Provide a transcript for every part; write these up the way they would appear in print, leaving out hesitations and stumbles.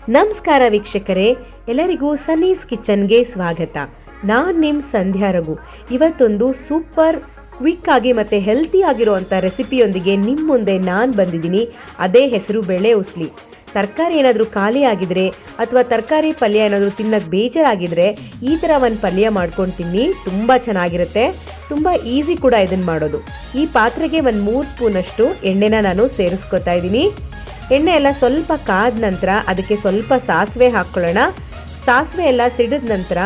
ನಮಸ್ಕಾರ ವೀಕ್ಷಕರೇ, ಎಲ್ಲರಿಗೂ ಸನ್ನೀಸ್ ಕಿಚನ್ಗೆ ಸ್ವಾಗತ. ನಾನು ನಿಮ್ಮ ಸಂಧ್ಯಾ ರಘು. ಇವತ್ತೊಂದು ಸೂಪರ್ ಕ್ವಿಕ್ ಆಗಿ ಮತ್ತು ಹೆಲ್ತಿ ಆಗಿರುವಂಥ ರೆಸಿಪಿಯೊಂದಿಗೆ ನಿಮ್ಮ ಮುಂದೆ ನಾನು ಬಂದಿದ್ದೀನಿ. ಅದೇ ಹೆಸರು ಬೇಳೆ ಉಸ್ಲಿ. ತರಕಾರಿ ಏನಾದರೂ ಖಾಲಿ ಆಗಿದ್ರೆ ಅಥವಾ ತರಕಾರಿ ಪಲ್ಯ ಏನಾದರೂ ತಿನ್ನೋಕ್ಕೆ ಬೇಜಾರಾಗಿದ್ದರೆ ಈ ಥರ ಒಂದು ಪಲ್ಯ ಮಾಡ್ಕೊಂಡು ತಿನ್ನಿ, ತುಂಬ ಚೆನ್ನಾಗಿರುತ್ತೆ. ತುಂಬ ಈಸಿ ಕೂಡ ಇದನ್ನು ಮಾಡೋದು. ಈ ಪಾತ್ರೆಗೆ ಒಂದು 3 ಸ್ಪೂನಷ್ಟು ಎಣ್ಣೆನ ನಾನು ಸೇರಿಸ್ಕೊತಾ ಇದ್ದೀನಿ. ಎಣ್ಣೆ ಎಲ್ಲ ಸ್ವಲ್ಪ ಕಾದ ನಂತರ ಅದಕ್ಕೆ ಸ್ವಲ್ಪ ಸಾಸಿವೆ ಹಾಕ್ಕೊಳ್ಳೋಣ. ಸಾಸಿವೆ ಎಲ್ಲ ಸಿಡಿದ ನಂತರ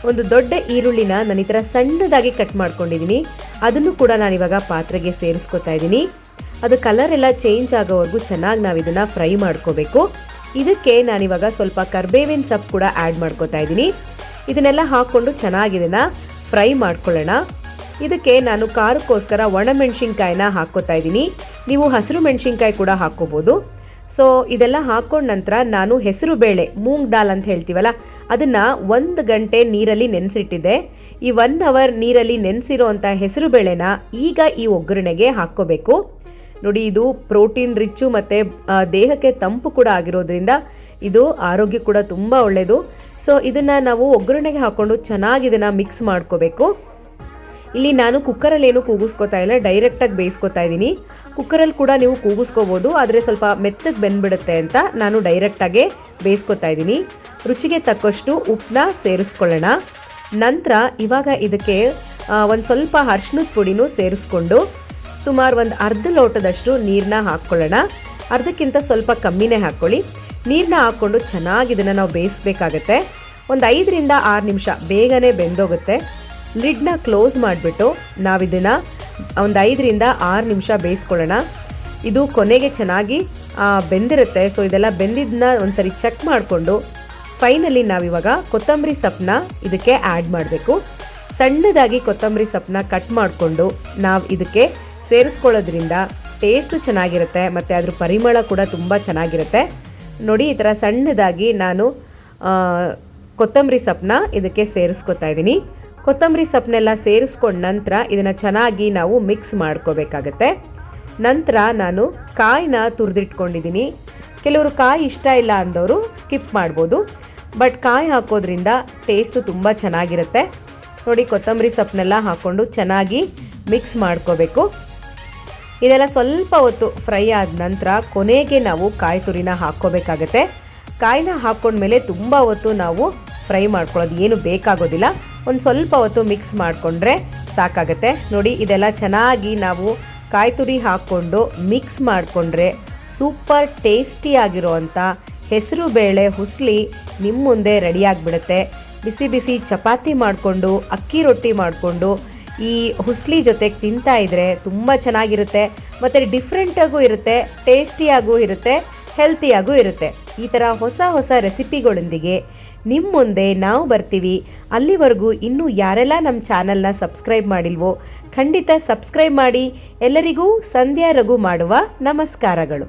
ಒಂದು ದೊಡ್ಡ ಈರುಳ್ಳಿನ ನಾನು ಈ ಥರ ಸಣ್ಣದಾಗಿ ಕಟ್ ಮಾಡ್ಕೊಂಡಿದ್ದೀನಿ. ಅದನ್ನು ಕೂಡ ನಾನಿವಾಗ ಪಾತ್ರೆಗೆ ಸೇರಿಸ್ಕೊತಾ ಇದ್ದೀನಿ. ಅದು ಕಲರ್ ಎಲ್ಲ ಚೇಂಜ್ ಆಗೋವರೆಗೂ ಚೆನ್ನಾಗಿ ನಾವು ಇದನ್ನು ಫ್ರೈ ಮಾಡ್ಕೋಬೇಕು. ಇದಕ್ಕೆ ನಾನಿವಾಗ ಸ್ವಲ್ಪ ಕರಿಬೇವಿನ ಸೊಪ್ಪು ಕೂಡ ಆ್ಯಡ್ ಮಾಡ್ಕೋತಾ ಇದ್ದೀನಿ. ಇದನ್ನೆಲ್ಲ ಹಾಕ್ಕೊಂಡು ಚೆನ್ನಾಗಿ ಇದನ್ನು ಫ್ರೈ ಮಾಡ್ಕೊಳ್ಳೋಣ. ಇದಕ್ಕೆ ನಾನು ಖಾರಕ್ಕೋಸ್ಕರ ಒಣಮೆಣಸಿನ್ಕಾಯಿನ ಹಾಕ್ಕೋತಾ ಇದ್ದೀನಿ. ನೀವು ಹಸಿರು ಮೆಣಸಿನ್ಕಾಯಿ ಕೂಡ ಹಾಕ್ಕೋಬೋದು. ಸೊ ಇದೆಲ್ಲ ಹಾಕ್ಕೊಂಡ ನಂತರ ನಾನು ಹೆಸರು ಬೇಳೆ ಮೂಂಗ್ ದಾಲ್ ಅಂತ ಹೇಳ್ತೀವಲ್ಲ, ಅದನ್ನು 1 ಗಂಟೆ ನೀರಲ್ಲಿ ನೆನೆಸಿಟ್ಟಿದ್ದೆ. ಈ 1 ಅವರ್ ನೀರಲ್ಲಿ ನೆನೆಸಿರೋ ಅಂಥ ಹೆಸರು ಬೇಳೆನ ಈಗ ಈ ಒಗ್ಗರಣೆಗೆ ಹಾಕ್ಕೋಬೇಕು. ನೋಡಿ, ಇದು ಪ್ರೋಟೀನ್ ರಿಚ್ಚು ಮತ್ತು ದೇಹಕ್ಕೆ ತಂಪು ಕೂಡ ಆಗಿರೋದ್ರಿಂದ ಇದು ಆರೋಗ್ಯ ಕೂಡ ತುಂಬ ಒಳ್ಳೆಯದು. ಸೊ ಇದನ್ನು ನಾವು ಒಗ್ಗರಣೆಗೆ ಹಾಕ್ಕೊಂಡು ಚೆನ್ನಾಗಿ ಇದನ್ನು ಮಿಕ್ಸ್ ಮಾಡ್ಕೋಬೇಕು. ಇಲ್ಲಿ ನಾನು ಕುಕ್ಕರಲ್ಲಿ ಏನು ಕೂಗಿಸ್ಕೋತಾ ಇಲ್ಲ, ಡೈರೆಕ್ಟಾಗಿ ಬೇಯಿಸ್ಕೊತಾ ಇದ್ದೀನಿ. ಕುಕ್ಕರಲ್ಲಿ ಕೂಡ ನೀವು ಕೂಗಿಸ್ಕೋಬೋದು, ಆದರೆ ಸ್ವಲ್ಪ ಮೆತ್ತಗೆ ಬೆಂದ್ಬಿಡುತ್ತೆ ಅಂತ ನಾನು ಡೈರೆಕ್ಟಾಗೆ ಬೇಯಿಸ್ಕೊತಾ ಇದ್ದೀನಿ. ರುಚಿಗೆ ತಕ್ಕಷ್ಟು ಉಪ್ಪನ್ನ ಸೇರಿಸ್ಕೊಳ್ಳೋಣ. ನಂತರ ಇವಾಗ ಇದಕ್ಕೆ ಒಂದು ಸ್ವಲ್ಪ ಅರಿಶಿನದ ಪುಡಿನೂ ಸೇರಿಸ್ಕೊಂಡು ಸುಮಾರು ಒಂದು ಅರ್ಧ ಲೋಟದಷ್ಟು ನೀರನ್ನ ಹಾಕ್ಕೊಳ್ಳೋಣ. ಅರ್ಧಕ್ಕಿಂತ ಸ್ವಲ್ಪ ಕಮ್ಮಿನೇ ಹಾಕ್ಕೊಳ್ಳಿ. ನೀರನ್ನ ಹಾಕ್ಕೊಂಡು ಚೆನ್ನಾಗಿ ಇದನ್ನು ನಾವು ಬೇಯಿಸ್ಬೇಕಾಗತ್ತೆ. ಒಂದು 5 ರಿಂದ 6 ನಿಮಿಷ ಬೇಗನೆ ಬೆಂದೋಗುತ್ತೆ. ಲಿಡ್ನ ಕ್ಲೋಸ್ ಮಾಡಿಬಿಟ್ಟು ನಾವಿದನ್ನು ಒಂದು 5 ರಿಂದ 6 ನಿಮಿಷ ಬೇಯಿಸ್ಕೊಳ್ಳೋಣ. ಇದು ಕೊನೆಗೆ ಚೆನ್ನಾಗಿ ಬೆಂದಿರುತ್ತೆ. ಸೊ ಇದೆಲ್ಲ ಬೆಂದಿದ್ದನ್ನ ಒಂದ್ಸರಿ ಚೆಕ್ ಮಾಡಿಕೊಂಡು ಫೈನಲಿ ನಾವಿವಾಗ ಕೊತ್ತಂಬರಿ ಸೊಪ್ಪನ್ನ ಇದಕ್ಕೆ ಆ್ಯಡ್ ಮಾಡಬೇಕು. ಸಣ್ಣದಾಗಿ ಕೊತ್ತಂಬರಿ ಸೊಪ್ಪನ್ನ ಕಟ್ ಮಾಡಿಕೊಂಡು ನಾವು ಇದಕ್ಕೆ ಸೇರಿಸ್ಕೊಳ್ಳೋದ್ರಿಂದ ಟೇಸ್ಟು ಚೆನ್ನಾಗಿರುತ್ತೆ ಮತ್ತು ಅದ್ರ ಪರಿಮಳ ಕೂಡ ತುಂಬ ಚೆನ್ನಾಗಿರುತ್ತೆ. ನೋಡಿ, ಈ ಥರ ಸಣ್ಣದಾಗಿ ನಾನು ಕೊತ್ತಂಬರಿ ಸೊಪ್ಪನ್ನ ಇದಕ್ಕೆ ಸೇರಿಸ್ಕೊತಾ ಇದ್ದೀನಿ. ಕೊತ್ತಂಬರಿ ಸೊಪ್ಪನ್ನೆಲ್ಲ ಸೇರಿಸ್ಕೊಂಡ ನಂತರ ಇದನ್ನು ಚೆನ್ನಾಗಿ ನಾವು ಮಿಕ್ಸ್ ಮಾಡ್ಕೋಬೇಕಾಗತ್ತೆ. ನಂತರ ನಾನು ಕಾಯಿನ ತುರಿದಿಟ್ಕೊಂಡಿದ್ದೀನಿ. ಕೆಲವರು ಕಾಯಿ ಇಷ್ಟ ಇಲ್ಲ ಅಂದವರು ಸ್ಕಿಪ್ ಮಾಡ್ಬೋದು, ಬಟ್ ಕಾಯಿ ಹಾಕೋದ್ರಿಂದ ಟೇಸ್ಟು ತುಂಬ ಚೆನ್ನಾಗಿರುತ್ತೆ. ನೋಡಿ, ಕೊತ್ತಂಬರಿ ಸೊಪ್ಪನ್ನೆಲ್ಲ ಹಾಕ್ಕೊಂಡು ಚೆನ್ನಾಗಿ ಮಿಕ್ಸ್ ಮಾಡ್ಕೋಬೇಕು. ಇದೆಲ್ಲ ಸ್ವಲ್ಪ ಹೊತ್ತು ಫ್ರೈ ಆದ ನಂತರ ಕೊನೆಗೆ ನಾವು ಕಾಯಿ ತುರಿನ ಹಾಕ್ಕೋಬೇಕಾಗತ್ತೆ. ಕಾಯಿನ ಹಾಕ್ಕೊಂಡ್ಮೇಲೆ ತುಂಬ ಹೊತ್ತು ನಾವು ಫ್ರೈ ಮಾಡ್ಕೊಳ್ಳೋದು ಏನು ಬೇಕಾಗೋದಿಲ್ಲ. ಒಂದು ಸ್ವಲ್ಪ ಹೊತ್ತು ಮಿಕ್ಸ್ ಮಾಡಿಕೊಂಡ್ರೆ ಸಾಕಾಗತ್ತೆ. ನೋಡಿ, ಇದೆಲ್ಲ ಚೆನ್ನಾಗಿ ನಾವು ಕಾಯಿ ತುರಿ ಹಾಕ್ಕೊಂಡು ಮಿಕ್ಸ್ ಮಾಡಿಕೊಂಡ್ರೆ ಸೂಪರ್ ಟೇಸ್ಟಿಯಾಗಿರೋವಂಥ ಹೆಸರು ಬೇಳೆ ಹುಸ್ಲಿ ನಿಮ್ಮ ಮುಂದೆ ರೆಡಿಯಾಗಿಬಿಡುತ್ತೆ. ಬಿಸಿ ಬಿಸಿ ಚಪಾತಿ ಮಾಡಿಕೊಂಡು ಅಕ್ಕಿ ರೊಟ್ಟಿ ಮಾಡಿಕೊಂಡು ಈ ಹುಸ್ಲಿ ಜೊತೆಗೆ ತಿಂತಾ ಇದ್ದರೆ ತುಂಬ ಚೆನ್ನಾಗಿರುತ್ತೆ ಮತ್ತು ಡಿಫ್ರೆಂಟಾಗೂ ಇರುತ್ತೆ, ಟೇಸ್ಟಿಯಾಗೂ ಇರುತ್ತೆ, ಹೆಲ್ತಿಯಾಗೂ ಇರುತ್ತೆ. ಈ ಥರ ಹೊಸ ಹೊಸ ರೆಸಿಪಿಗಳೊಂದಿಗೆ ನಿಮ್ಮ ಮುಂದೆ ನಾವು ಬರ್ತೀವಿ. ಅಲ್ಲಿವರೆಗೂ ಇನ್ನೂ ಯಾರೆಲ್ಲ ನಮ್ಮ ಚಾನಲ್ನ ಸಬ್ಸ್ಕ್ರೈಬ್ ಮಾಡಿಲ್ವೋ ಖಂಡಿತ ಸಬ್ಸ್ಕ್ರೈಬ್ ಮಾಡಿ. ಎಲ್ಲರಿಗೂ ಸಂಧ್ಯಾ ರಘು ಮಾಡುವ ನಮಸ್ಕಾರಗಳು.